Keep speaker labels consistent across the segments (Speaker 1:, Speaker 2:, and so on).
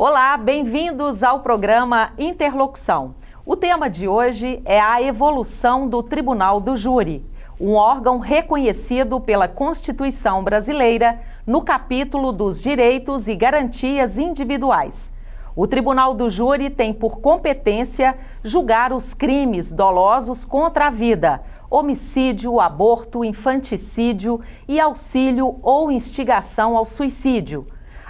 Speaker 1: Olá, bem-vindos ao programa Interlocução. O tema de hoje é a evolução do Tribunal do Júri, um órgão reconhecido pela Constituição brasileira no capítulo dos direitos e garantias individuais. O Tribunal do Júri tem por competência julgar os crimes dolosos contra a vida, homicídio, aborto, infanticídio e auxílio ou instigação ao suicídio,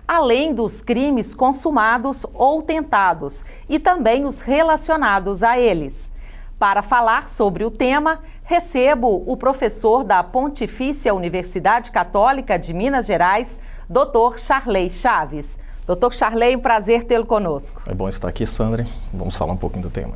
Speaker 1: além dos crimes consumados ou tentados e também os relacionados a eles. Para falar sobre o tema, recebo o professor da Pontifícia Universidade Católica de Minas Gerais, Dr. Charley Chaves. Dr. Charley, um prazer tê-lo conosco.
Speaker 2: É bom estar aqui, Sandra. Vamos falar um pouquinho do tema.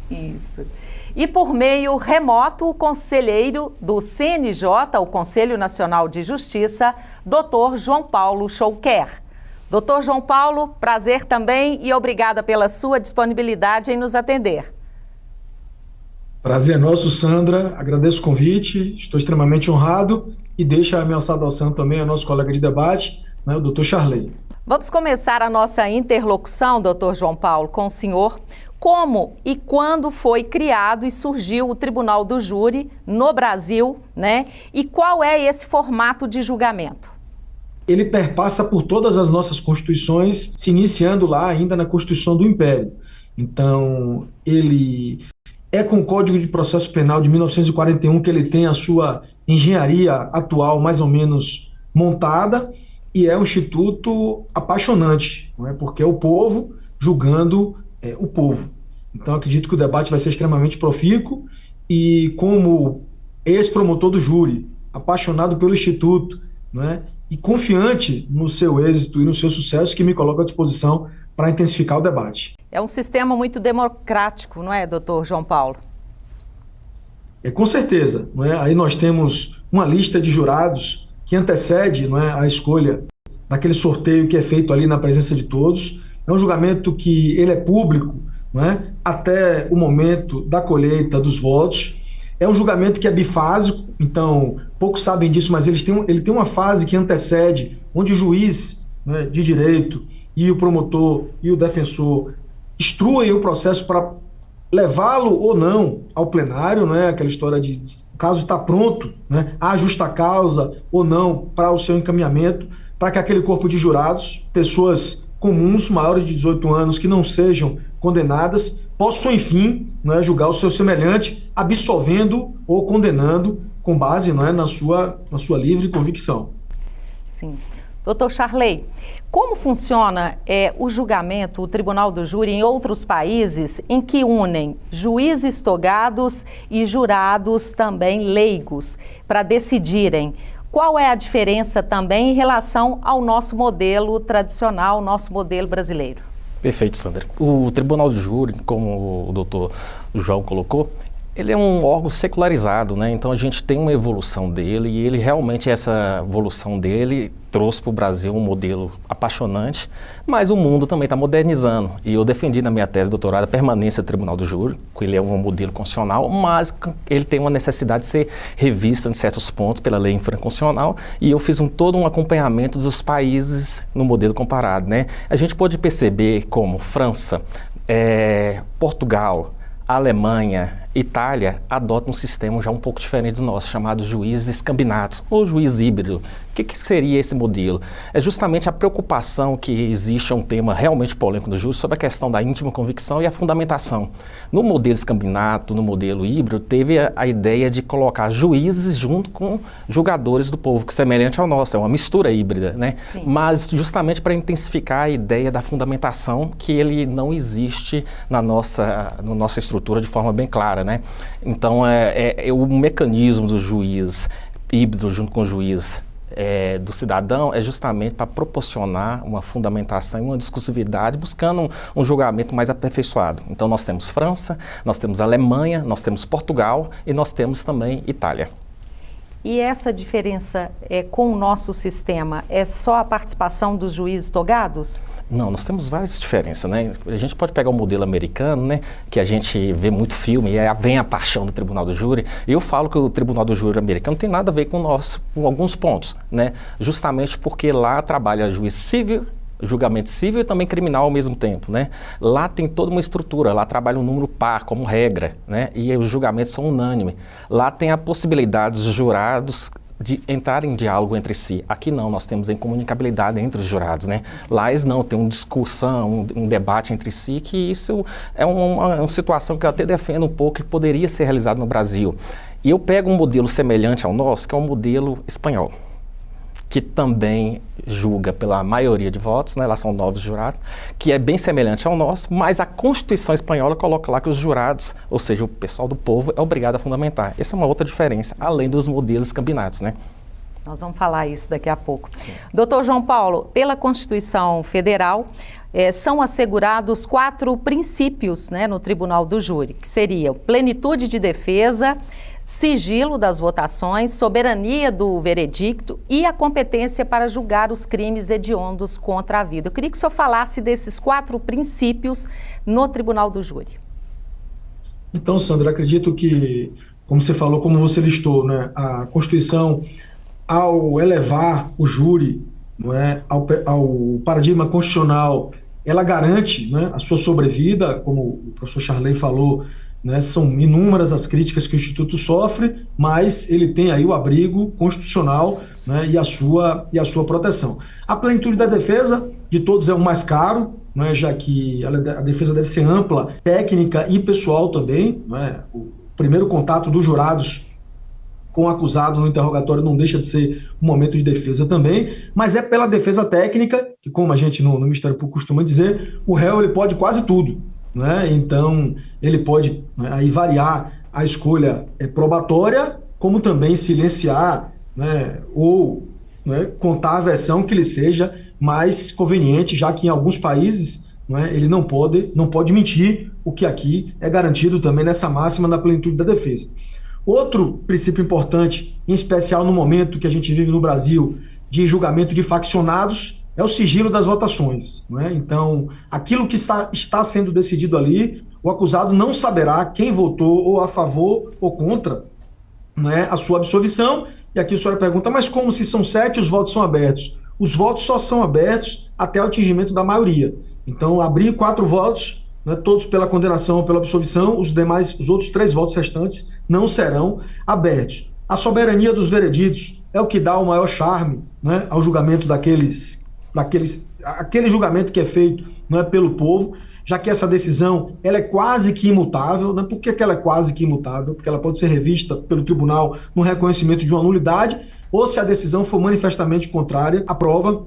Speaker 1: Isso. E por meio remoto, o conselheiro do CNJ, o Conselho Nacional de Justiça, Dr. João Paulo Schouquer. Dr. João Paulo, prazer também e obrigada pela sua disponibilidade em nos atender.
Speaker 3: Prazer é nosso, Sandra. Agradeço o convite, estou extremamente honrado e deixo a minha saudação também ao nosso colega de debate, o Dr. Charley.
Speaker 1: Vamos começar a nossa interlocução, Dr. João Paulo, com o senhor. Como e quando foi criado e surgiu o Tribunal do Júri no Brasil, né? E qual é esse formato de julgamento?
Speaker 3: Ele perpassa por todas as nossas constituições, se iniciando lá ainda na Constituição do Império. Então, ele é com o Código de Processo Penal de 1941 que ele tem a sua engenharia atual mais ou menos montada, e é um instituto apaixonante, não é? Porque é o povo julgando o povo. Então, acredito que o debate vai ser extremamente profícuo, e como ex-promotor do júri, apaixonado pelo instituto, não é? E confiante no seu êxito e no seu sucesso, que me coloco à disposição para intensificar o debate.
Speaker 1: É um sistema muito democrático, não é, doutor João Paulo?
Speaker 3: Com certeza. Não é? Aí nós temos uma lista de jurados que antecede, não é, a escolha daquele sorteio que é feito ali na presença de todos. É um julgamento que ele é público, não é, até o momento da colheita dos votos. É um julgamento que é bifásico, então poucos sabem disso, mas ele tem uma fase que antecede, onde o juiz, né, de direito e o promotor e o defensor instruem o processo para levá-lo ou não ao plenário, né, aquela história de o caso está pronto, né, há justa causa ou não para o seu encaminhamento, para que aquele corpo de jurados, pessoas comuns, maiores de 18 anos, que não sejam condenadas, possam, enfim, né, julgar o seu semelhante, absolvendo ou condenando com base, né, na sua livre convicção.
Speaker 1: Sim. Doutor Charley, como funciona o julgamento, o Tribunal do Júri em outros países em que unem juízes togados e jurados também leigos para decidirem? Qual é a diferença também em relação ao nosso modelo tradicional, nosso modelo brasileiro?
Speaker 2: Perfeito, Sandra. O Tribunal do Júri, como o doutor João colocou, ele é um órgão secularizado, né? Então a gente tem uma evolução dele, e ele realmente, essa evolução dele trouxe para o Brasil um modelo apaixonante, mas o mundo também está modernizando. E eu defendi na minha tese de doutorado a permanência do Tribunal do Júri, que ele é um modelo constitucional, mas ele tem uma necessidade de ser revisto em certos pontos pela lei infraconstitucional, e eu fiz todo um acompanhamento dos países no modelo comparado, né? A gente pode perceber como França, Portugal, Alemanha, Itália adotam um sistema já um pouco diferente do nosso, chamado juízes combinados, ou juiz híbrido. O que seria esse modelo? É justamente a preocupação que existe, um tema realmente polêmico no júri, sobre a questão da íntima convicção e a fundamentação. No modelo combinado, no modelo híbrido, teve a ideia de colocar juízes junto com julgadores do povo, que é semelhante ao nosso, é uma mistura híbrida, né?
Speaker 1: Sim.
Speaker 2: Mas justamente para intensificar a ideia da fundamentação, que ele não existe na nossa estrutura de forma bem clara, né? Então, o mecanismo do juiz híbrido junto com o juiz do cidadão é justamente para proporcionar uma fundamentação e uma discursividade, buscando um julgamento mais aperfeiçoado. Então, nós temos França, nós temos Alemanha, nós temos Portugal e nós temos também Itália.
Speaker 1: E essa diferença com o nosso sistema é só a participação dos juízes togados?
Speaker 2: Não, nós temos várias diferenças, né? A gente pode pegar o modelo americano, né? Que a gente vê muito filme e aí vem a paixão do Tribunal do Júri. Eu falo que o Tribunal do Júri americano não tem nada a ver com o nosso, com alguns pontos, né? Justamente porque lá trabalha juiz civil, julgamento civil e também criminal ao mesmo tempo, né? Lá tem toda uma estrutura, lá trabalha um número par como regra, né? E os julgamentos são unânimes. Lá tem a possibilidade dos jurados de entrar em diálogo entre si. Aqui não, nós temos incomunicabilidade entre os jurados, né? Lá eles não, tem uma discussão, um debate entre si, que isso é uma situação que eu até defendo um pouco que poderia ser realizado no Brasil. E eu pego um modelo semelhante ao nosso, que é o modelo espanhol, que também julga pela maioria de votos, né? Lá são 9 jurados, que é bem semelhante ao nosso, mas a Constituição espanhola coloca lá que os jurados, ou seja, o pessoal do povo, é obrigado a fundamentar. Essa é uma outra diferença, além dos modelos combinados, né?
Speaker 1: Nós vamos falar isso daqui a pouco. Sim. Doutor João Paulo, pela Constituição Federal, são assegurados 4 princípios, né, no Tribunal do Júri, que seriam plenitude de defesa, sigilo das votações, soberania do veredicto e a competência para julgar os crimes hediondos contra a vida. Eu queria que o senhor falasse desses 4 princípios no Tribunal do Júri.
Speaker 3: Então, Sandra, acredito que, como você falou, como você listou, né, a Constituição, ao elevar o júri, não é, ao paradigma constitucional, ela garante, né, a sua sobrevida, como o professor Charley falou, né, são inúmeras as críticas que o Instituto sofre, mas ele tem aí o abrigo constitucional, né, e a sua proteção. A plenitude da defesa, de todos, é o mais caro, né, já que a defesa deve ser ampla, técnica e pessoal também. Né, o primeiro contato dos jurados com o acusado no interrogatório não deixa de ser um momento de defesa também, mas é pela defesa técnica, que, como a gente no Ministério Público costuma dizer, o réu ele pode quase tudo. Né? Então, ele pode, né, aí variar a escolha probatória, como também silenciar, né, ou, né, contar a versão que lhe seja mais conveniente, já que em alguns países, né, ele não pode mentir, o que aqui é garantido também nessa máxima da plenitude da defesa. Outro princípio importante, em especial no momento que a gente vive no Brasil, de julgamento de faccionados, é o sigilo das votações. Né? Então, aquilo que está sendo decidido ali, o acusado não saberá quem votou ou a favor ou contra, né, a sua absolvição. E aqui o senhor pergunta, mas como se são 7 os votos são abertos? Os votos só são abertos até o atingimento da maioria. Então, abrir 4 votos, né, todos pela condenação ou pela absolvição, os outros 3 votos restantes não serão abertos. A soberania dos vereditos é o que dá o maior charme, né, ao julgamento aquele julgamento que é feito, não é, pelo povo, já que essa decisão ela é quase que imutável. Né? Por que ela é quase que imutável? Porque ela pode ser revista pelo tribunal no reconhecimento de uma nulidade, ou se a decisão for manifestamente contrária à prova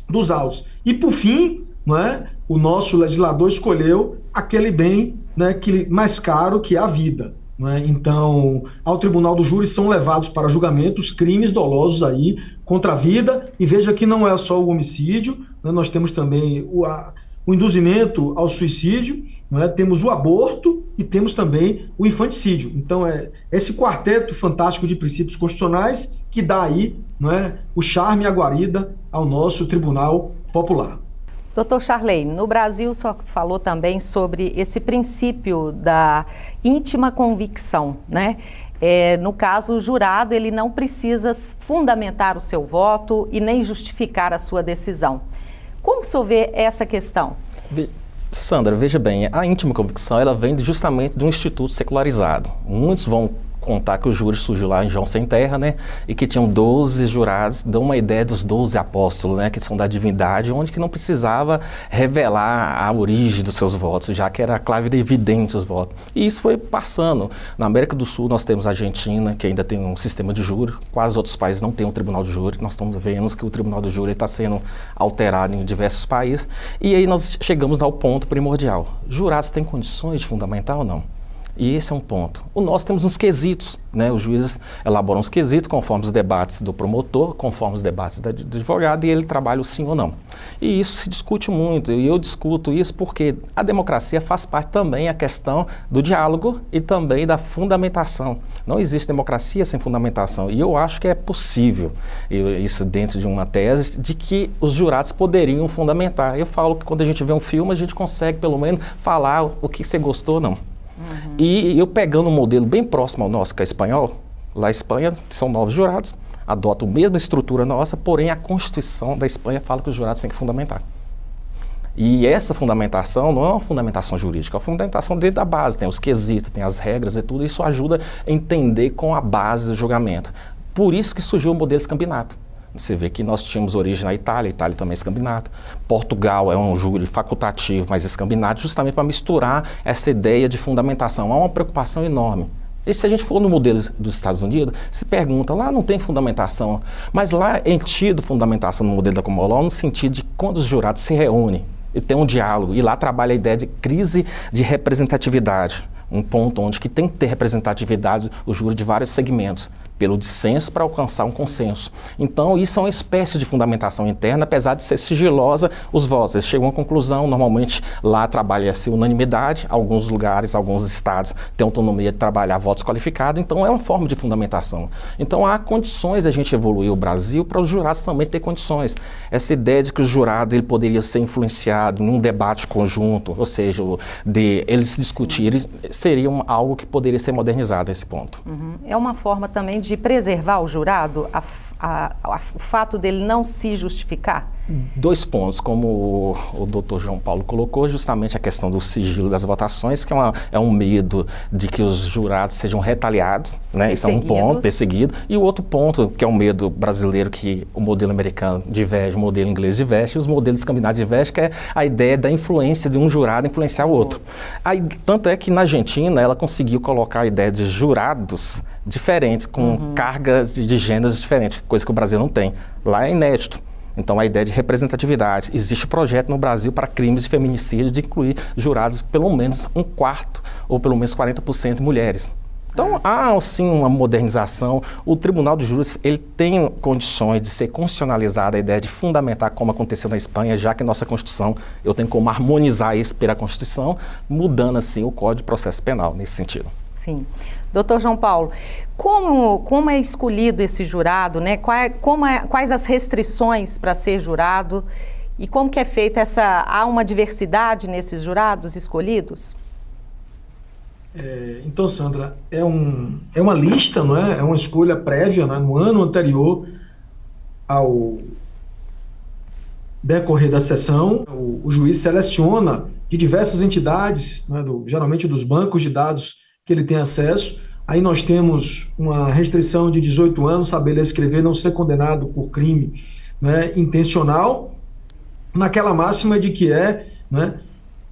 Speaker 3: dos autos. E, por fim, não é, o nosso legislador escolheu aquele bem, né, mais caro, que é a vida. Né? Então, ao Tribunal do Júri são levados para julgamento os crimes dolosos aí contra a vida, e veja que não é só o homicídio, né? Nós temos também o induzimento ao suicídio, né? Temos o aborto e temos também o infanticídio. Então, é esse quarteto fantástico de princípios constitucionais que dá aí, né, o charme e a guarida ao nosso Tribunal Popular.
Speaker 1: Doutor Charley, no Brasil o senhor falou também sobre esse princípio da íntima convicção, né? No caso, o jurado ele não precisa fundamentar o seu voto e nem justificar a sua decisão. Como o senhor vê essa questão?
Speaker 2: Sandra, veja bem, a íntima convicção ela vem justamente de um instituto secularizado. Muitos vão contar que o júri surgiu lá em João Sem Terra, né, e que tinham 12 jurados, dão uma ideia dos 12 apóstolos, né, que são da divindade, onde que não precisava revelar a origem dos seus votos, já que era claro e evidente os votos. E isso foi passando. Na América do Sul nós temos a Argentina, que ainda tem um sistema de júri, quase outros países não têm um tribunal de júri, nós estamos vendo que o tribunal de júri está sendo alterado em diversos países, e aí nós chegamos ao ponto primordial. Jurados têm condições de fundamentar ou não? E esse é um ponto. Nós temos uns quesitos, né? Os juízes elaboram os quesitos conforme os debates do promotor, conforme os debates do advogado, e ele trabalha o sim ou não. E isso se discute muito, e eu discuto isso porque a democracia faz parte também a questão do diálogo e também da fundamentação. Não existe democracia sem fundamentação, e eu acho que é possível, isso dentro de uma tese, de que os jurados poderiam fundamentar. Eu falo que quando a gente vê um filme, a gente consegue pelo menos falar o que você gostou ou não. Uhum. E eu pegando um modelo bem próximo ao nosso, que é espanhol, lá na Espanha são 9 jurados, adotam a mesma estrutura nossa, porém a Constituição da Espanha fala que os jurados têm que fundamentar. E essa fundamentação não é uma fundamentação jurídica, é uma fundamentação dentro da base, tem os quesitos, tem as regras e tudo, isso ajuda a entender com a base do julgamento. Por isso que surgiu o modelo escambinato. Você vê que nós tínhamos origem na Itália, Itália também é escambinato. Portugal é um júri facultativo, mas escambinato, justamente para misturar essa ideia de fundamentação. Há uma preocupação enorme. E se a gente for no modelo dos Estados Unidos, se pergunta, lá não tem fundamentação, mas lá é tido fundamentação no modelo da common law no sentido de quando os jurados se reúnem e tem um diálogo, e lá trabalha a ideia de crise de representatividade, um ponto onde que tem que ter representatividade o júri de vários segmentos, pelo dissenso para alcançar um consenso. Então, isso é uma espécie de fundamentação interna, apesar de ser sigilosa os votos. Eles chegam a uma conclusão, normalmente lá trabalha-se unanimidade, alguns lugares, alguns estados têm autonomia de trabalhar votos qualificados, então é uma forma de fundamentação. Então, há condições de a gente evoluir o Brasil para os jurados também ter condições. Essa ideia de que o jurado ele poderia ser influenciado num debate conjunto, ou seja, de eles se discutirem, seria algo que poderia ser modernizado a esse ponto.
Speaker 1: É uma forma também de preservar o jurado, o fato dele não se justificar?
Speaker 2: 2 pontos, como o doutor João Paulo colocou, justamente a questão do sigilo das votações, que é um medo de que os jurados sejam retaliados, né? Isso é um ponto, perseguido. E o outro ponto, que é um medo brasileiro, que o modelo americano diverge, o modelo inglês diverge, e os modelos escambinados divergem, que é a ideia da influência de um jurado influenciar o outro. Aí, tanto é que na Argentina ela conseguiu colocar a ideia de jurados diferentes, com cargas de gêneros diferentes, coisa que o Brasil não tem. Lá é inédito. Então, a ideia de representatividade. Existe projeto no Brasil para crimes de feminicídio de incluir jurados pelo menos 1/4 ou pelo menos 40% de mulheres. Então, há sim uma modernização. O Tribunal do Júri ele tem condições de ser constitucionalizada, a ideia de fundamentar como aconteceu na Espanha, já que nossa Constituição, eu tenho como harmonizar isso pela Constituição, mudando assim o Código de Processo Penal nesse sentido.
Speaker 1: Sim. Doutor João Paulo, como é escolhido esse jurado, né? Quais as restrições para ser jurado e como que é feita há uma diversidade nesses jurados escolhidos?
Speaker 3: Então, Sandra, é uma lista, não é? É uma escolha prévia, não é? No ano anterior ao decorrer da sessão, o juiz seleciona de diversas entidades, não é? Geralmente dos bancos de dados que ele tem acesso. Aí nós temos uma restrição de 18 anos, saber ler e escrever, não ser condenado por crime, né, intencional, naquela máxima de que né,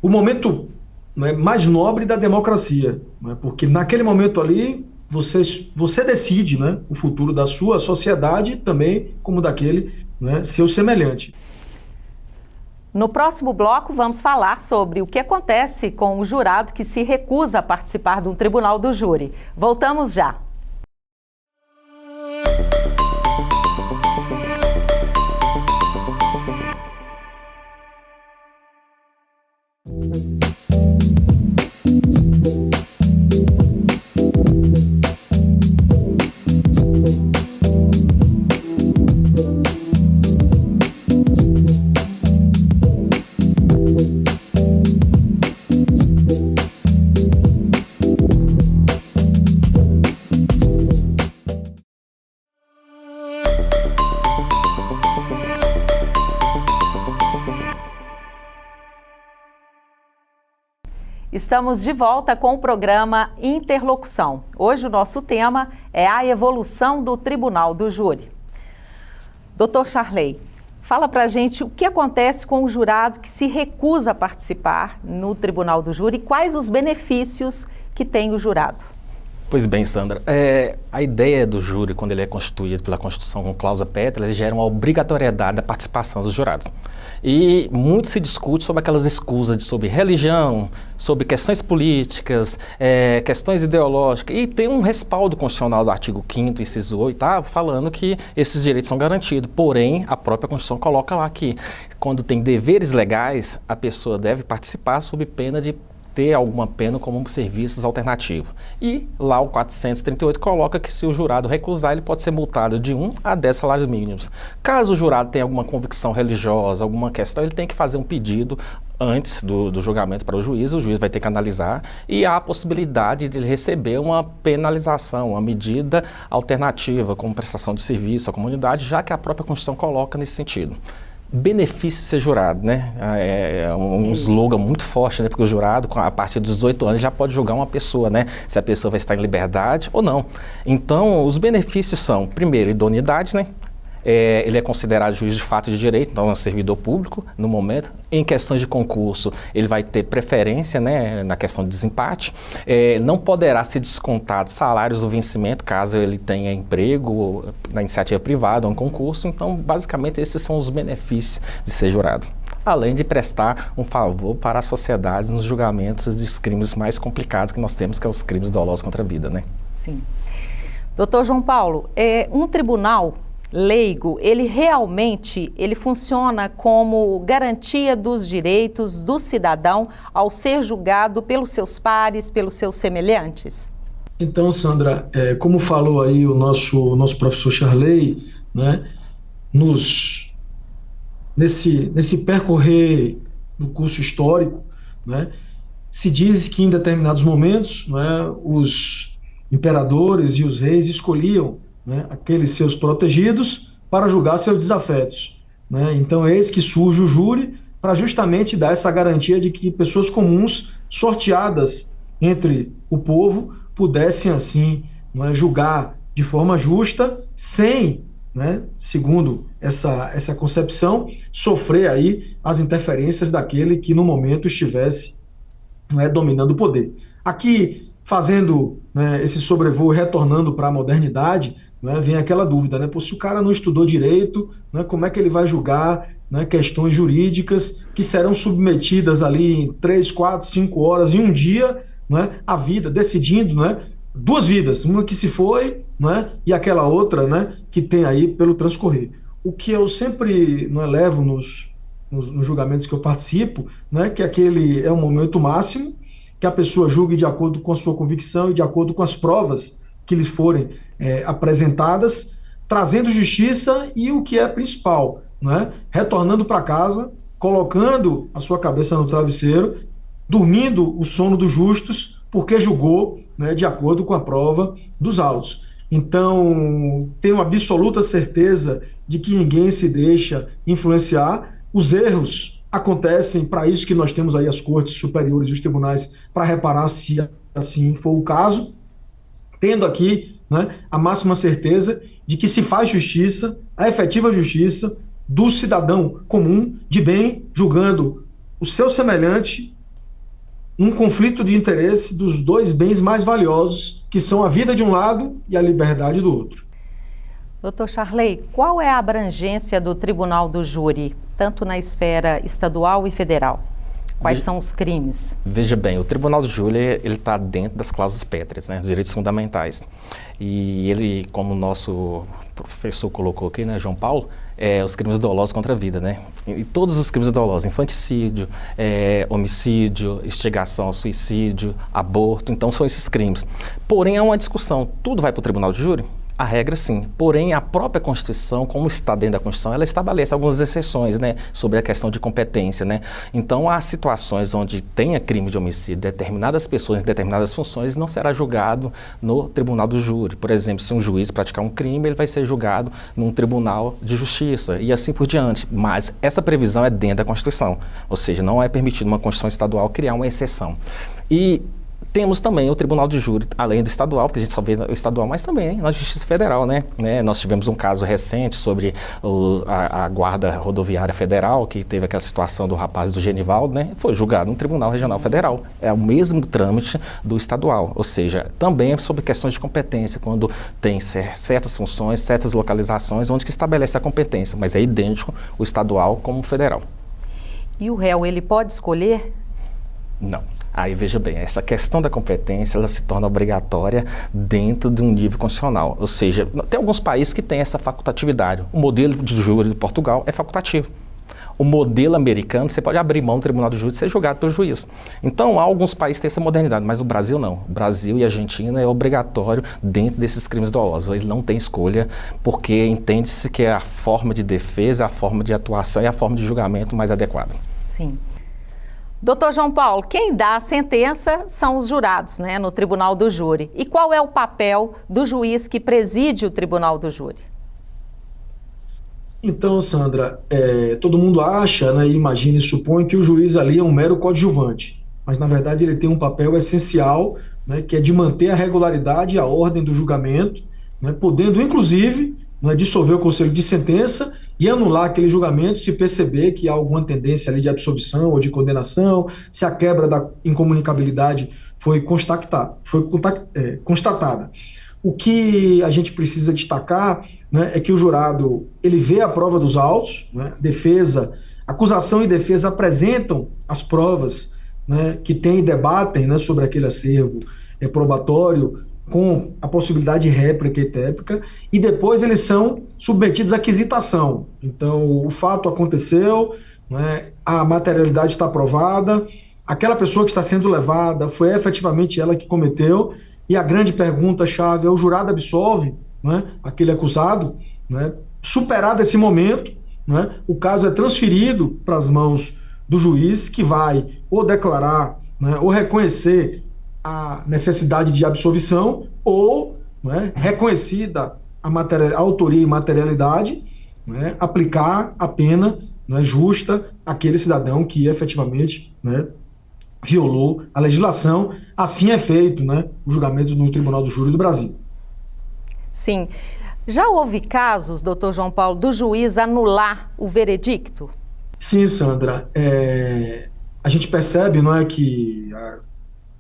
Speaker 3: o momento, né, mais nobre da democracia, né, porque naquele momento ali você decide, né, o futuro da sua sociedade também como daquele, né, seu semelhante.
Speaker 1: No próximo bloco, vamos falar sobre o que acontece com o jurado que se recusa a participar de um tribunal do júri. Voltamos já. Estamos de volta com o programa Interlocução. Hoje o nosso tema é a evolução do Tribunal do Júri. Doutor Charley, fala pra gente o que acontece com o jurado que se recusa a participar no Tribunal do Júri e quais os benefícios que tem o jurado.
Speaker 2: Pois bem, Sandra, a ideia do júri, quando ele é constituído pela Constituição com cláusula pétrea, ele gera uma obrigatoriedade da participação dos jurados. E muito se discute sobre aquelas escusas sobre religião, sobre questões políticas, questões ideológicas, e tem um respaldo constitucional do artigo 5º, inciso 8º, falando que esses direitos são garantidos. Porém, a própria Constituição coloca lá que, quando tem deveres legais, a pessoa deve participar sob pena de ter alguma pena como serviços alternativos. E lá o 438 coloca que se o jurado recusar, ele pode ser multado de 1 a 10 salários mínimos. Caso o jurado tenha alguma convicção religiosa, alguma questão, ele tem que fazer um pedido antes do julgamento para o juiz vai ter que analisar e há a possibilidade de ele receber uma penalização, uma medida alternativa, como prestação de serviço à comunidade, já que a própria Constituição coloca nesse sentido. benefício de ser jurado, né? É um slogan muito forte, né? Porque o jurado, a partir dos 18 anos, já pode julgar uma pessoa, né? Se a pessoa vai estar em liberdade ou não. Então, os benefícios são, primeiro, idoneidade, né? Ele é considerado juiz de fato e de direito, então é um servidor público no momento. Em questões de concurso, ele vai ter preferência, né, na questão de desempate. Não poderá ser descontado salários do vencimento, caso ele tenha emprego na iniciativa privada ou um concurso. Então, basicamente, esses são os benefícios de ser jurado. Além de prestar um favor para a sociedade nos julgamentos dos crimes mais complicados que nós temos, que é os crimes dolosos contra a vida, né?
Speaker 1: Sim. Doutor João Paulo, um tribunal leigo, ele funciona como garantia dos direitos do cidadão ao ser julgado pelos seus pares, pelos seus semelhantes?
Speaker 3: Então, Sandra, como falou aí o nosso professor Charley, né, nesse percorrer do curso histórico, né, se diz que em determinados momentos, né, os imperadores e os reis escolhiam, né, aqueles seus protegidos para julgar seus desafetos, né? Então, eis que surge o júri para justamente dar essa garantia de que pessoas comuns, sorteadas entre o povo, pudessem, assim, né, julgar de forma justa, sem, né, segundo essa concepção, sofrer aí as interferências daquele que no momento estivesse, né, dominando o poder. Aqui, fazendo, né, esse sobrevoo, retornando para a modernidade, né, vem aquela dúvida, né? Se o cara não estudou direito, né, como é que ele vai julgar, né, questões jurídicas que serão submetidas ali em 3, 4, 5 horas, em um dia, né, a vida, decidindo, né, 2 vidas, uma que se foi, né, e aquela outra, né, que tem aí pelo transcorrer. O que eu sempre, né, levo nos julgamentos que eu participo, né, que aquele é o momento máximo, que a pessoa julgue de acordo com a sua convicção e de acordo com as provas que lhes forem apresentadas, trazendo justiça e o que é principal, né? Retornando para casa, colocando a sua cabeça no travesseiro, dormindo o sono dos justos, porque julgou, né, de acordo com a prova dos autos. Então, tenho absoluta certeza de que ninguém se deixa influenciar. Os erros acontecem, para isso que nós temos aí as cortes superiores e os tribunais, para reparar se assim for o caso, tendo aqui, né, a máxima certeza de que se faz justiça, a efetiva justiça do cidadão comum, de bem, julgando o seu semelhante, um conflito de interesse dos 2 bens mais valiosos, que são a vida de um lado e a liberdade do outro.
Speaker 1: Doutor Charley, qual é a abrangência do Tribunal do Júri, tanto na esfera estadual e federal? Quais são os crimes?
Speaker 2: Veja bem, o Tribunal do Júri ele está dentro das cláusulas pétreas, né, dos direitos fundamentais. E ele, como o nosso professor colocou aqui, né, João Paulo, os crimes dolosos contra a vida, né? E todos os crimes dolosos, infanticídio, homicídio, instigação ao suicídio, aborto, então são esses crimes. Porém, há uma discussão, tudo vai para o Tribunal do Júri? A regra sim, porém a própria Constituição, como está dentro da Constituição, ela estabelece algumas exceções, né, sobre a questão de competência, né. Então há situações onde tenha crime de homicídio, determinadas pessoas em determinadas funções não será julgado no Tribunal do Júri. Por exemplo, se um juiz praticar um crime, ele vai ser julgado num Tribunal de Justiça e assim por diante. Mas essa previsão é dentro da Constituição, ou seja, não é permitido uma Constituição estadual criar uma exceção. E temos também o Tribunal de Júri, além do estadual, porque a gente só vê o estadual, mas também na Justiça Federal, né? Nós tivemos um caso recente sobre a Guarda Rodoviária Federal, que teve aquela situação do rapaz do Genivaldo, né? Foi julgado no Tribunal Regional Federal. É o mesmo trâmite do estadual, ou seja, também é sobre questões de competência, quando tem certas funções, certas localizações, onde que estabelece a competência, mas é idêntico o estadual como o federal.
Speaker 1: E o réu, ele pode escolher?
Speaker 2: Não. Aí veja bem, essa questão da competência, ela se torna obrigatória dentro de um nível constitucional. Ou seja, tem alguns países que têm essa facultatividade. O modelo de júri de Portugal é facultativo. O modelo americano, você pode abrir mão do Tribunal do Júri e ser julgado pelo juiz. Então, alguns países têm essa modernidade, mas no Brasil não. O Brasil e a Argentina é obrigatório dentro desses crimes dolosos. Ele não tem escolha, porque entende-se que é a forma de defesa, a forma de atuação e a forma de julgamento mais adequada.
Speaker 1: Sim. Doutor João Paulo, quem dá a sentença são os jurados, né, no Tribunal do Júri. E qual é o papel do juiz que preside o Tribunal do Júri?
Speaker 3: Então, Sandra, todo mundo acha, né, imagina e supõe que o juiz ali é um mero coadjuvante, mas na verdade ele tem um papel essencial, né, que é de manter a regularidade e a ordem do julgamento, né, podendo inclusive, né, dissolver o conselho de sentença e anular aquele julgamento se perceber que há alguma tendência ali de absolvição ou de condenação, se a quebra da incomunicabilidade constatada. O que a gente precisa destacar, né, é que o jurado ele vê a prova dos autos, né, acusação e defesa apresentam as provas, né, que tem e debatem, né, sobre aquele acervo probatório com a possibilidade de réplica e téplica, e depois eles são submetidos à quisitação. Então, o fato aconteceu, né, a materialidade está provada, aquela pessoa que está sendo levada foi efetivamente ela que cometeu, e a grande pergunta-chave é: o jurado absolve, né, aquele acusado, né? Superado esse momento, né, o caso é transferido para as mãos do juiz, que vai ou declarar, né, ou reconhecer a necessidade de absolvição, ou, né, reconhecida a autoria e materialidade, né, aplicar a pena, né, justa àquele cidadão que efetivamente, né, violou a legislação. Assim é feito, né, o julgamento no Tribunal do Júri do Brasil.
Speaker 1: Sim. Já houve casos, doutor João Paulo, do juiz anular o veredicto?
Speaker 3: Sim, Sandra. A gente percebe, não é, que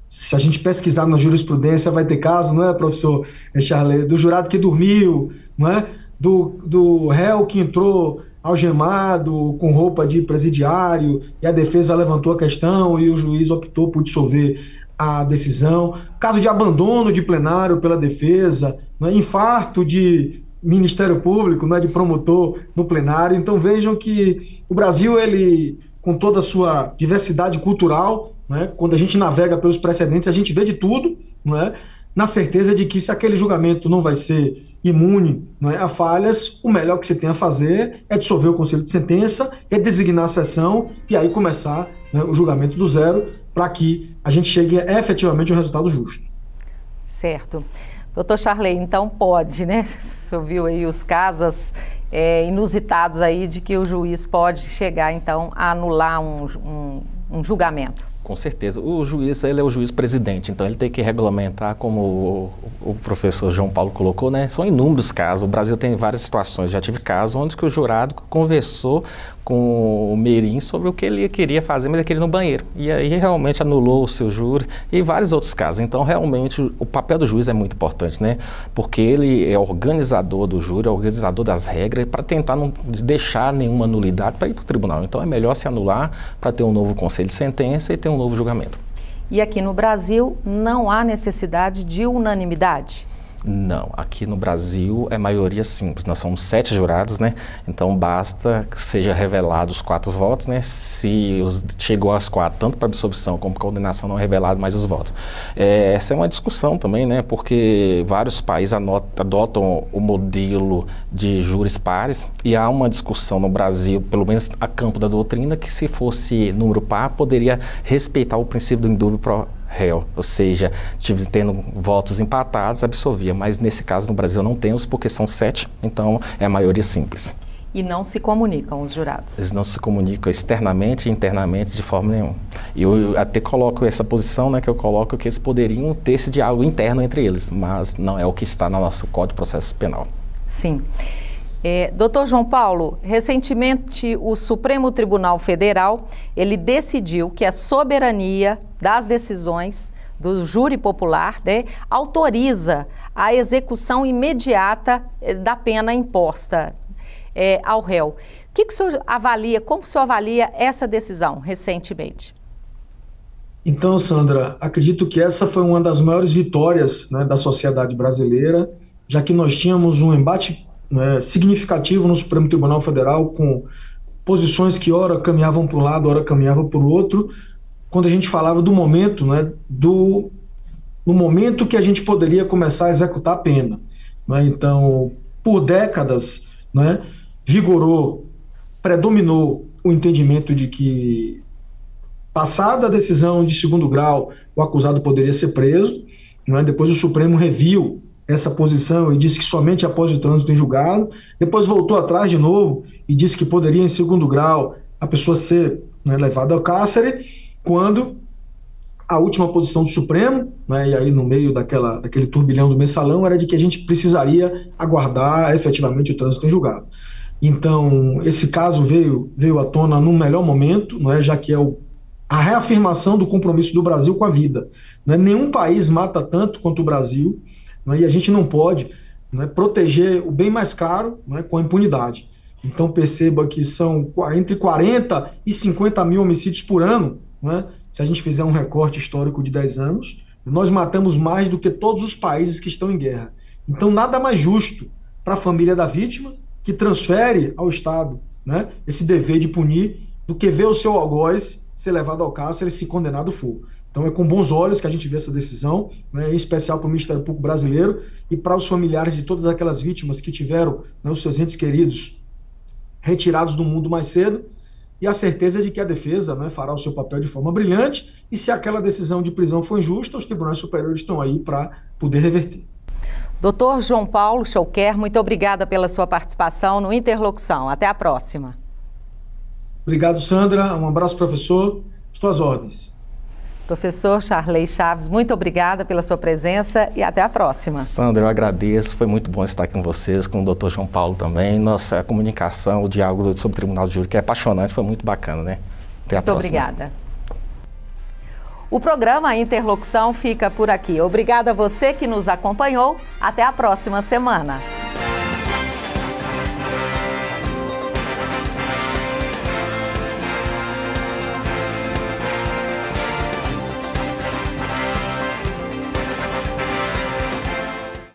Speaker 3: se a gente pesquisar na jurisprudência vai ter caso, não é, professor Charley, do jurado que dormiu, não é, do réu que entrou algemado, com roupa de presidiário, e a defesa levantou a questão e o juiz optou por dissolver a decisão. Caso de abandono de plenário pela defesa, né, infarto de Ministério Público, né, de promotor no plenário. Então vejam que o Brasil, ele, com toda a sua diversidade cultural, né, quando a gente navega pelos precedentes, a gente vê de tudo, né, na certeza de que se aquele julgamento não vai ser imune, né, a falhas, o melhor que se tem a fazer é dissolver o conselho de sentença, é designar a sessão e aí começar, né, o julgamento do zero, para que a gente chegue efetivamente a um resultado justo.
Speaker 1: Certo. Doutor Charley, então pode, né? Você ouviu aí os casos inusitados aí de que o juiz pode chegar, então, a anular um julgamento.
Speaker 2: Com certeza. O juiz, ele é o juiz presidente, então ele tem que regulamentar, como o professor João Paulo colocou, né? São inúmeros casos. O Brasil tem várias situações. Já tive casos onde que o jurado conversou com o Merim sobre o que ele queria fazer, mas ele queria ir no banheiro. E aí realmente anulou o seu júri e vários outros casos. Então, realmente, o papel do juiz é muito importante, né? Porque ele é organizador do júri, é organizador das regras, para tentar não deixar nenhuma nulidade para ir para o tribunal. Então, é melhor se anular para ter um novo conselho de sentença e ter um novo julgamento.
Speaker 1: E aqui no Brasil não há necessidade de unanimidade?
Speaker 2: Não, aqui no Brasil é maioria simples, nós somos 7 jurados, né? Então basta que seja revelado os 4 votos, né? Se chegou às 4, tanto para absolvição como para condenação, não é revelado mais os votos. Essa é uma discussão também, né? Porque vários países adotam o modelo de júris pares e há uma discussão no Brasil, pelo menos a campo da doutrina, que se fosse número par, poderia respeitar o princípio do indúbio pro réu, ou seja, tendo votos empatados, absolvia, mas nesse caso no Brasil não temos, porque são 7, então é a maioria simples.
Speaker 1: E não se comunicam os jurados?
Speaker 2: Eles não se comunicam externamente e internamente de forma nenhuma. E eu até coloco essa posição, né, que eu coloco que eles poderiam ter esse diálogo interno entre eles, mas não é o que está no nosso Código de Processo Penal.
Speaker 1: Sim. Doutor João Paulo, recentemente o Supremo Tribunal Federal, ele decidiu que a soberania das decisões do júri popular, né, autoriza a execução imediata da pena imposta ao réu. O que o senhor avalia, como o senhor avalia essa decisão recentemente?
Speaker 3: Então, Sandra, acredito que essa foi uma das maiores vitórias, né, da sociedade brasileira, já que nós tínhamos um embate, né, significativo no Supremo Tribunal Federal, com posições que ora caminhavam para um lado, ora caminhavam para o outro, quando a gente falava do momento, né, no momento que a gente poderia começar a executar a pena, né? Então, por décadas, né, predominou o entendimento de que, passada a decisão de segundo grau, o acusado poderia ser preso, né? Depois o Supremo reviu essa posição e disse que somente após o trânsito em julgado, depois voltou atrás de novo e disse que poderia, em segundo grau, a pessoa ser, né, levada ao cárcere, quando a última posição do Supremo, né, e aí no meio daquele turbilhão do mensalão, era de que a gente precisaria aguardar efetivamente o trânsito em julgado. Então, esse caso veio à tona num melhor momento, né, já que é a reafirmação do compromisso do Brasil com a vida. Né? Nenhum país mata tanto quanto o Brasil, né, e a gente não pode, né, proteger o bem mais caro, né, com a impunidade. Então, perceba que são entre 40 e 50 mil homicídios por ano, né? Se a gente fizer um recorte histórico de 10 anos, nós matamos mais do que todos os países que estão em guerra. Então, nada mais justo para a família da vítima, que transfere ao Estado, né, esse dever de punir, do que ver o seu algoz ser levado ao cárcere e se condenado for. Então, é com bons olhos que a gente vê essa decisão, né, em especial para o Ministério Público Brasileiro e para os familiares de todas aquelas vítimas que tiveram, né, os seus entes queridos retirados do mundo mais cedo, e a certeza de que a defesa, né, fará o seu papel de forma brilhante, e se aquela decisão de prisão for injusta, os tribunais superiores estão aí para poder reverter.
Speaker 1: Dr. João Paulo Chouquer, muito obrigada pela sua participação no Interlocução. Até a próxima.
Speaker 3: Obrigado, Sandra. Um abraço, professor. Estou às ordens.
Speaker 1: Professor Charley Chaves, muito obrigada pela sua presença e até a próxima.
Speaker 2: Sandra, eu agradeço. Foi muito bom estar aqui com vocês, com o Dr. João Paulo também. Nossa, a comunicação, o diálogo sobre o Tribunal de Júri, que é apaixonante, foi muito bacana, né? Até a próxima.
Speaker 1: Muito obrigada. O programa Interlocução fica por aqui. Obrigada a você que nos acompanhou. Até a próxima semana.